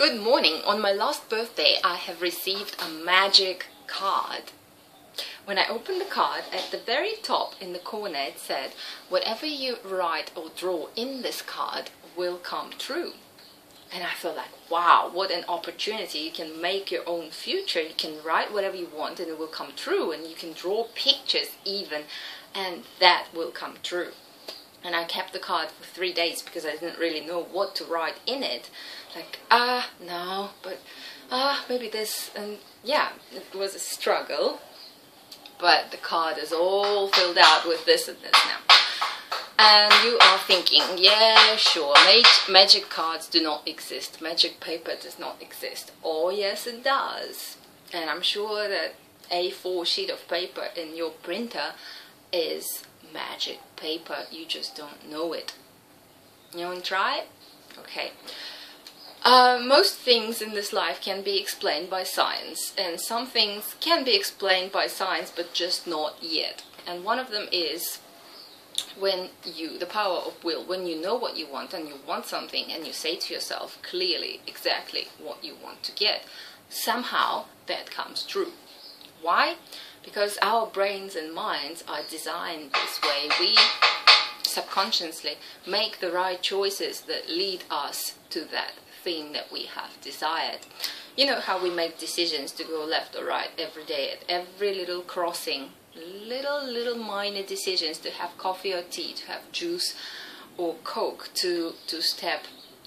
Good morning. On my last birthday, I have received a magic card. When I opened the card, at the very top in the corner it said, whatever you write or draw in this card will come true. And I felt like, wow, what an opportunity. You can make your own future. You can write whatever you want and it will come true. And you can draw pictures even, and that will come true. And I kept the card for 3 days because I didn't really know what to write in it. Like, no, but maybe this. And yeah, it was a struggle. But the card is all filled out with this and this now. And you are thinking, yeah, sure, magic cards do not exist. Magic paper does not exist. Oh, yes, it does. And I'm sure that A4 sheet of paper in your printer is magic paper. You just don't know it. You want to try it? Okay. Most things in this life can be explained by science, and some things can be explained by science, but just not yet. And one of them is the power of will. When you know what you want and you want something and you say to yourself clearly exactly what you want to get, somehow that comes true. Why? Because our brains and minds are designed this way. We subconsciously make the right choices that lead us to that thing that we have desired. You know how we make decisions to go left or right every day at every little crossing, little minor decisions to have coffee or tea, to have juice or Coke, to step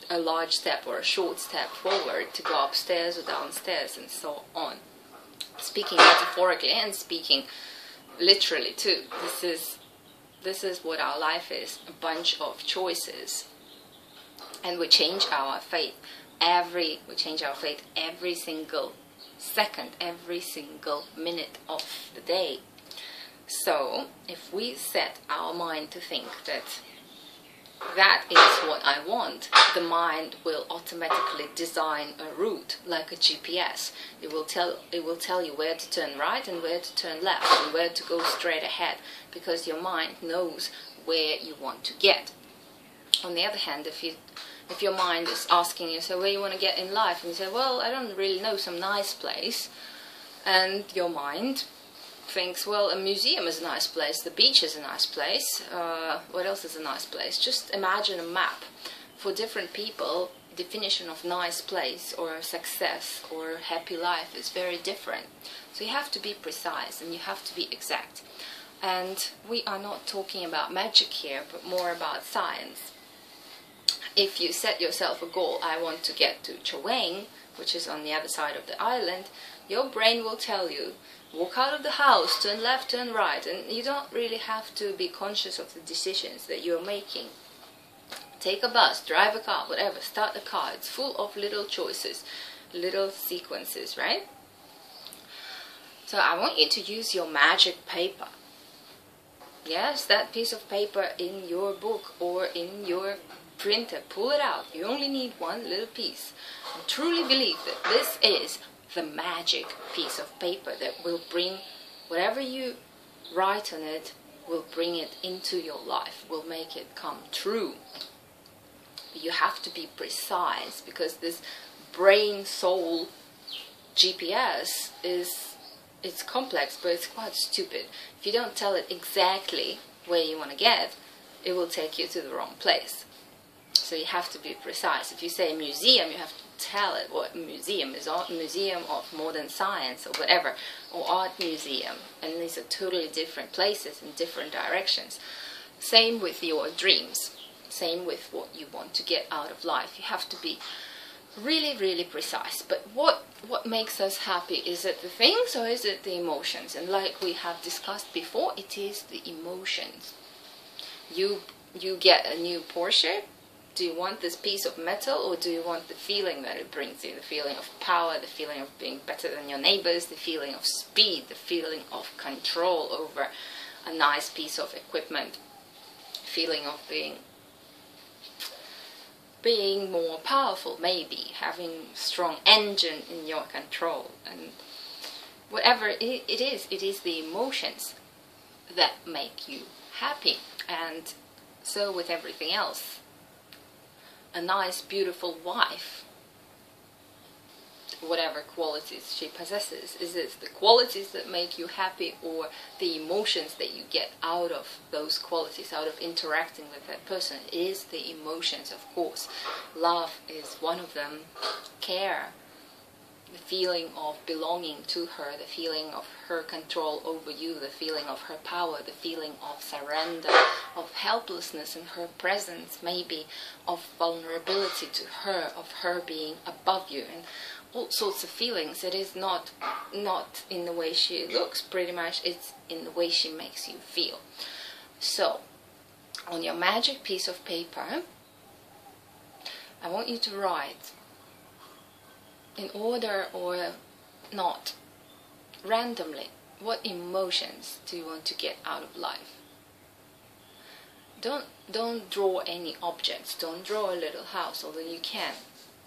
a large step or a short step forward, to go upstairs or downstairs, and so on. Speaking metaphorically and speaking literally too, this is what our life is, a bunch of choices. And we change our fate every single second, every single minute of the day. So if we set our mind to think that that is what I want, the mind will automatically design a route like a GPS. It will tell you where to turn right and where to turn left and where to go straight ahead, because your mind knows where you want to get. On the other hand, if your mind is asking you, so where you want to get in life, and you say, well, I don't really know, some nice place, and your mind thinks, well, a museum is a nice place, the beach is a nice place, what else is a nice place? Just imagine a map. For different people, definition of nice place or success or happy life is very different. So you have to be precise and you have to be exact. And we are not talking about magic here, but more about science. If you set yourself a goal, I want to get to Jul.1, which is on the other side of the island, your brain will tell you, walk out of the house, turn left, turn right, and you don't really have to be conscious of the decisions that you're making. Take a bus, drive a car, whatever, start a car. It's full of little choices, little sequences, right? So I want you to use your magic paper. Yes, that piece of paper in your book or in your printer. Pull it out. You only need one little piece. And truly believe that this is the magic piece of paper that will bring whatever you write on it, will bring it into your life, will make it come true. You have to be precise, because this brain soul GPS it's complex, but it's quite stupid. If you don't tell it exactly where you want to get, it will take you to the wrong place. So you have to be precise. If you say museum, you have to tell it what museum is. A museum of modern science or whatever, or art museum. And these are totally different places in different directions. Same with your dreams. Same with what you want to get out of life. You have to be really precise. But what makes us happy? Is it the things or is it the emotions? And like we have discussed before, it is the emotions. You get a new Porsche. Do you want this piece of metal, or do you want the feeling that it brings you? The feeling of power, the feeling of being better than your neighbors, the feeling of speed, the feeling of control over a nice piece of equipment, feeling of being more powerful, maybe having a strong engine in your control, and whatever it is the emotions that make you happy. And so with everything else. A nice, beautiful wife whatever qualities she possesses. Is it the qualities that make you happy, or the emotions that you get out of those qualities, out of interacting with that person? It is the emotions, of course. Love is one of them. Care, the feeling of belonging to her, the feeling of her control over you, the feeling of her power, the feeling of surrender, of helplessness in her presence, maybe of vulnerability to her, of her being above you, and all sorts of feelings. It is not in the way she looks, pretty much, it's in the way she makes you feel. So, on your magic piece of paper, I want you to write, in order or not, randomly, what emotions do you want to get out of life? Don't draw any objects, don't draw a little house, although you can,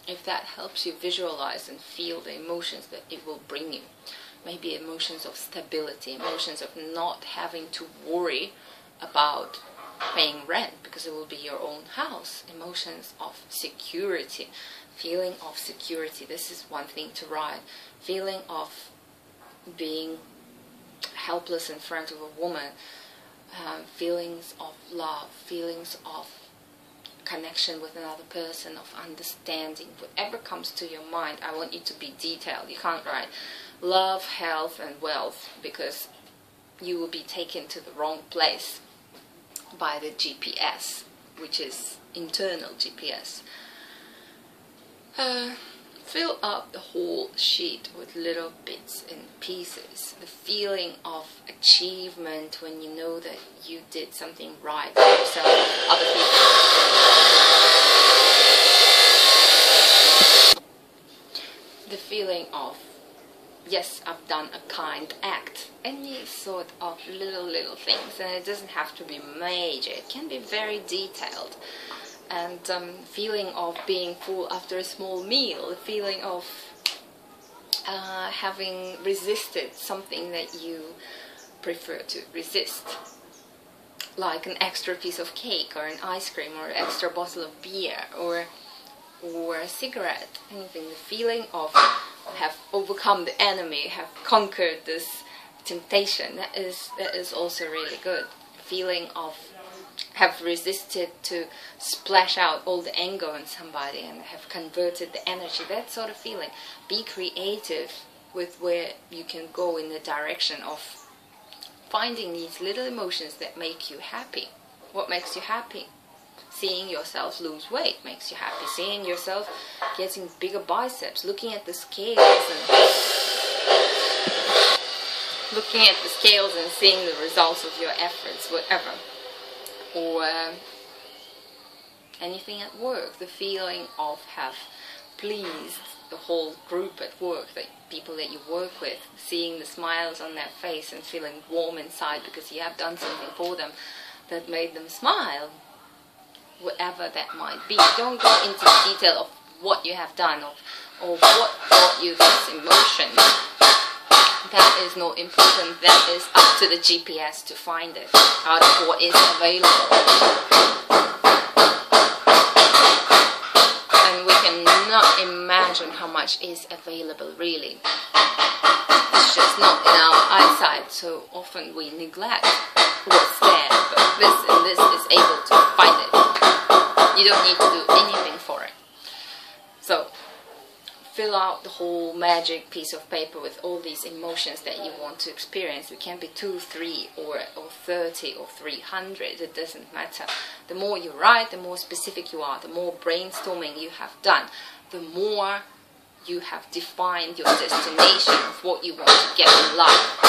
if that helps you visualize and feel the emotions that it will bring you. Maybe emotions of stability, emotions of not having to worry about paying rent because it will be your own house, emotions of security, feeling of security. This is one thing to write. Feeling of being helpless in front of a woman, feelings of love, feelings of connection with another person, of understanding. Whatever comes to your mind, I want you to be detailed. You can't write love, health and wealth, because you will be taken to the wrong place by the GPS, which is internal GPS. Fill up the whole sheet with little bits and pieces. The feeling of achievement when you know that you did something right for yourself and other people. The feeling of, yes, I've done a kind act. Any sort of little things, and it doesn't have to be major. It can be very detailed. And feeling of being full after a small meal, the feeling of having resisted something that you prefer to resist, like an extra piece of cake or an ice cream or an extra bottle of beer or a cigarette, anything. The feeling of have overcome the enemy, have conquered this temptation, that is also really good. Feeling of have resisted to splash out all the anger on somebody and have converted the energy, that sort of feeling. Be creative with where you can go in the direction of finding these little emotions that make you happy. What makes you happy? Seeing yourself lose weight makes you happy. Seeing yourself getting bigger biceps, looking at the scales and seeing the results of your efforts, whatever. Or anything at work, the feeling of have pleased the whole group at work, the people that you work with, seeing the smiles on their face and feeling warm inside because you have done something for them that made them smile, whatever that might be. Don't go into detail of what you have done or what brought you this emotion. That is not important. That is up to the GPS to find it out of what is available. And we cannot imagine how much is available, really. It's just not in our eyesight, so often we neglect what's there. But this and this is able to find it. You don't need to do anything for it. So, fill out the whole magic piece of paper with all these emotions that you want to experience. It can be 2, 3 or 30 or 300, it doesn't matter. The more you write, the more specific you are, the more brainstorming you have done, the more you have defined your destination of what you want to get in life,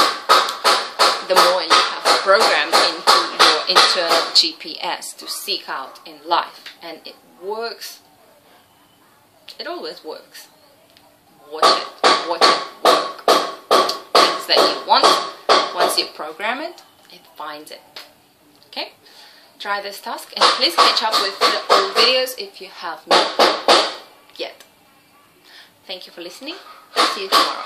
the more you have programmed into your internal GPS to seek out in life. And it works. It always works. Watch it work. Things that you want, once you program it, it finds it. Okay? Try this task and please catch up with the old videos if you have not yet. Thank you for listening. See you tomorrow.